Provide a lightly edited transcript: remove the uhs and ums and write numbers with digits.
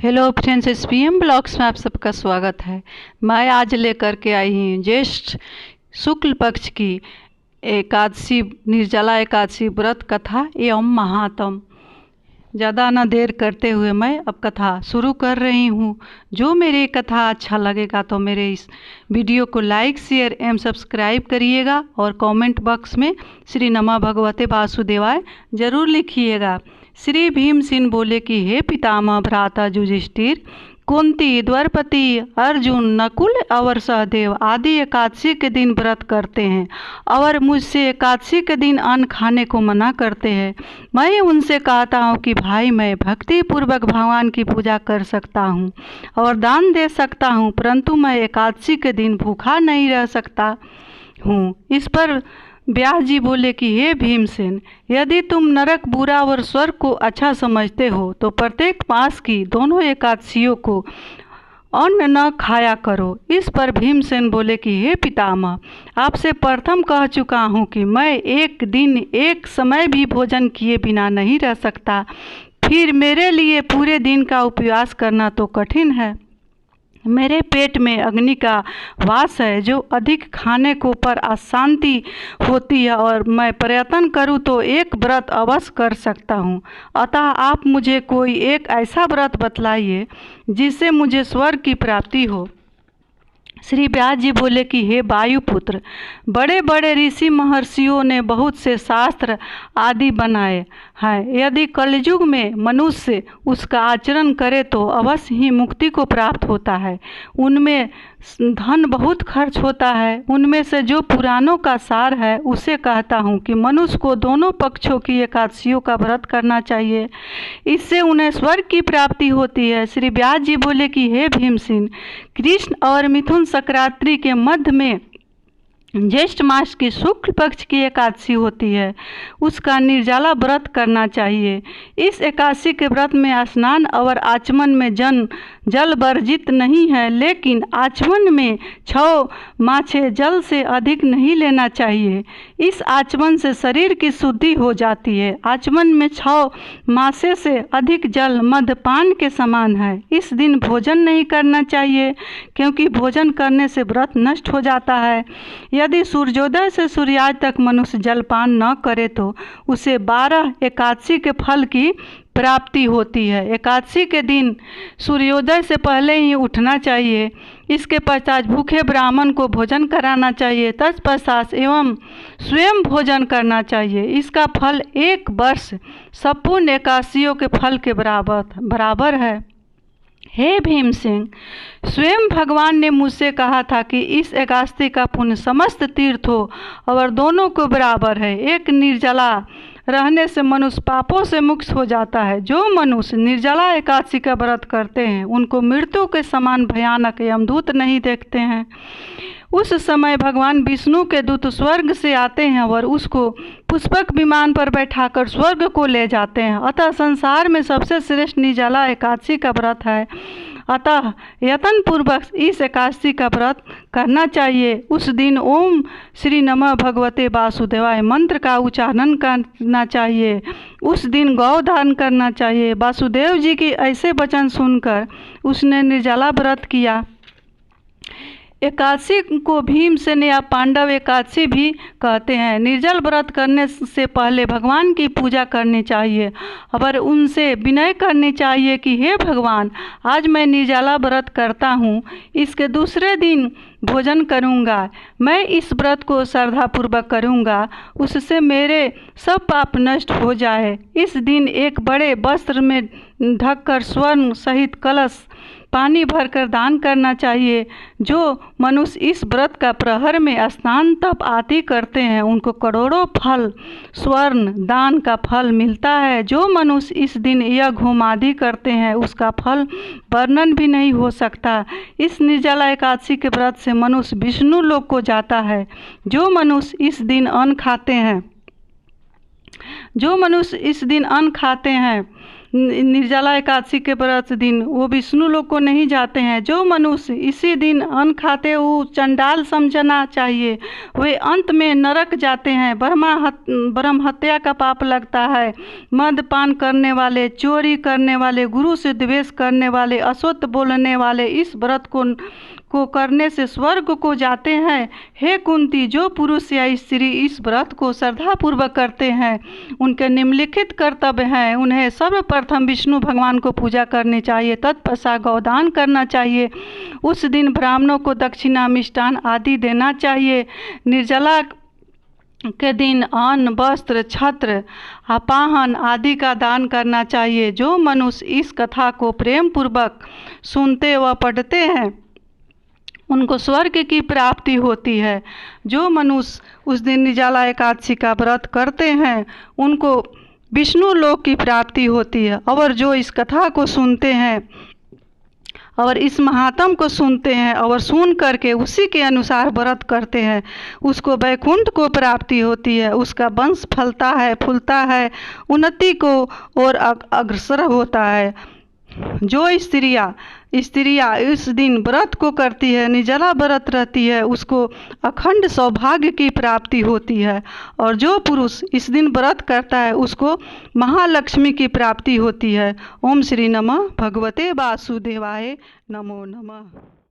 Hello friends, SPM blogs में आप सबका स्वागत है। मैं आज लेकर के आई हूँ ज्येष्ठ शुक्ल पक्ष की एकादशी निर्जला एकादशी व्रत कथा एवं महात्म। ज़्यादा न देर करते हुए मैं अब कथा शुरू कर रही हूँ। जो मेरी कथा अच्छा लगेगा तो मेरे इस वीडियो को लाइक शेयर एवं सब्सक्राइब करिएगा और कमेंट बॉक्स में श्री नमः भगवते वासुदेवाय जरूर लिखिएगा। श्री भीमसेन बोले कि हे पितामह भ्राता युधिष्ठिर, कुंती, द्रौपदी, अर्जुन, नकुल और सहदेव आदि एकादशी के दिन व्रत करते हैं और मुझसे एकादशी के दिन अन्न खाने को मना करते हैं। मैं उनसे कहता हूँ कि भाई, मैं भक्ति पूर्वक भगवान की पूजा कर सकता हूँ और दान दे सकता हूँ, परंतु मैं एकादशी के दिन भूखा नहीं रह सकता हूँ। इस पर व्यास जी बोले कि हे भीमसेन, यदि तुम नरक बुरा और स्वर्ग को अच्छा समझते हो तो प्रत्येक मास की दोनों एकादशियों को अन्न न खाया करो। इस पर भीमसेन बोले कि हे पितामह, आपसे प्रथम कह चुका हूँ कि मैं एक दिन एक समय भी भोजन किए बिना नहीं रह सकता, फिर मेरे लिए पूरे दिन का उपवास करना तो कठिन है। मेरे पेट में अग्नि का वास है, जो अधिक खाने को पर अशांति होती है और मैं प्रयत्न करूं तो एक व्रत अवश्य कर सकता हूं। अतः आप मुझे कोई एक ऐसा व्रत बतलाइए जिससे मुझे स्वर्ग की प्राप्ति हो। श्री व्यास जी बोले कि हे वायुपुत्र, बड़े बड़े ऋषि महर्षियों ने बहुत से शास्त्र आदि बनाए हैं। यदि कलयुग में मनुष्य उसका आचरण करे तो अवश्य ही मुक्ति को प्राप्त होता है। उनमें धन बहुत खर्च होता है। उनमें से जो पुराणों का सार है उसे कहता हूँ कि मनुष्य को दोनों पक्षों की एकादशियों का व्रत करना चाहिए, इससे उन्हें स्वर्ग की प्राप्ति होती है। श्री व्यास जी बोले कि हे भीमसेन, कृष्ण और मिथुन संक्रांति के मध्य में ज्येष्ठ मास की शुक्ल पक्ष की एकादशी होती है, उसका निर्जला व्रत करना चाहिए। इस एकादशी के व्रत में स्नान और आचमन में जल वर्जित नहीं है, लेकिन आचमन में 6 माछे जल से अधिक नहीं लेना चाहिए। इस आचमन से शरीर की शुद्धि हो जाती है। आचमन में 6 मासे से अधिक जल मद्यपान के समान है। इस दिन भोजन नहीं करना चाहिए, क्योंकि भोजन करने से व्रत नष्ट हो जाता है। यदि सूर्योदय से सूर्यास्त तक मनुष्य जलपान न करे तो उसे 12 एकादशी के फल की प्राप्ति होती है। एकादशी के दिन सूर्योदय से पहले ही उठना चाहिए। इसके पश्चात भूखे ब्राह्मण को भोजन कराना चाहिए। तत्पश्चात एवं स्वयं भोजन करना चाहिए। इसका फल 1 वर्ष संपूर्ण एकादशियों के फल के बराबर है। हे भीमसेन, स्वयं भगवान ने मुझसे कहा था कि इस एकादशी का पुण्य समस्त तीर्थों और दोनों को बराबर है। एक निर्जला रहने से मनुष्य पापों से मुक्त हो जाता है। जो मनुष्य निर्जला एकादशी का व्रत करते हैं उनको मृत्यु के समान भयानक यमदूत नहीं देखते हैं। उस समय भगवान विष्णु के दूत स्वर्ग से आते हैं और उसको पुष्पक विमान पर बैठाकर स्वर्ग को ले जाते हैं। अतः संसार में सबसे श्रेष्ठ निर्जला एकादशी का व्रत है। अतः यत्न पूर्वक इस एकादशी का व्रत करना चाहिए। उस दिन ओम श्री नमः भगवते वासुदेवाय मंत्र का उच्चारण करना चाहिए। उस दिन गौदान करना चाहिए। वासुदेव जी के ऐसे वचन सुनकर उसने निर्जला व्रत किया। एकादशी को भीमसेन या पांडव एकादशी भी कहते हैं। निर्जल व्रत करने से पहले भगवान की पूजा करनी चाहिए और उनसे विनय करनी चाहिए कि हे भगवान, आज मैं निर्जला व्रत करता हूँ, इसके दूसरे दिन भोजन करूँगा। मैं इस व्रत को श्रद्धापूर्वक करूँगा, उससे मेरे सब पाप नष्ट हो जाए। इस दिन एक बड़े वस्त्र में ढककर स्वर्ण सहित कलश पानी भरकर दान करना चाहिए। जो मनुष्य इस व्रत का प्रहर में स्नान तप आदि करते हैं उनको करोड़ों फल स्वर्ण दान का फल मिलता है। जो मनुष्य इस दिन यज्ञ होम आदि करते हैं उसका फल वर्णन भी नहीं हो सकता। इस निर्जला एकादशी के व्रत से मनुष्य विष्णु लोक को जाता है। जो मनुष्य इस दिन अन्न खाते हैं निर्जला एकादशी के व्रत दिन वो विष्णु लोक को नहीं जाते हैं। जो मनुष्य इसी दिन अन्न खाते वो चंडाल समझना चाहिए, वे अंत में नरक जाते हैं। ब्रह्म हत्या का पाप लगता है। मद्यपान करने वाले, चोरी करने वाले, गुरु से द्वेष करने वाले, असत्य बोलने वाले इस व्रत को करने से स्वर्ग को जाते हैं। हे कुंती, जो पुरुष या स्त्री इस व्रत को श्रद्धापूर्वक करते हैं उनके निम्नलिखित कर्तव्य हैं। उन्हें सर्वप्रथम विष्णु भगवान को पूजा करनी चाहिए, तत्पश्चात गौदान करना चाहिए। उस दिन ब्राह्मणों को दक्षिणा, मिष्टान आदि देना चाहिए। निर्जला के दिन अन्न, वस्त्र, छत्र, अपाहन आदि का दान करना चाहिए। जो मनुष्य इस कथा को प्रेम पूर्वक सुनते व पढ़ते हैं उनको स्वर्ग की प्राप्ति होती है। जो मनुष्य उस दिन निर्जला एकादशी का व्रत करते हैं उनको विष्णु लोक की प्राप्ति होती है। और जो इस कथा को सुनते हैं और इस महात्म को सुनते हैं और सुन करके उसी के अनुसार व्रत करते हैं उसको वैकुंठ को प्राप्ति होती है। उसका वंश फलता है, फूलता है, उन्नति को और अग्रसर होता है। जो स्त्रियाँ इस दिन व्रत को करती है, निर्जला व्रत रहती है, उसको अखंड सौभाग्य की प्राप्ति होती है। और जो पुरुष इस दिन व्रत करता है उसको महालक्ष्मी की प्राप्ति होती है। ओम श्री नमः भगवते वासुदेवाय नमो नमः।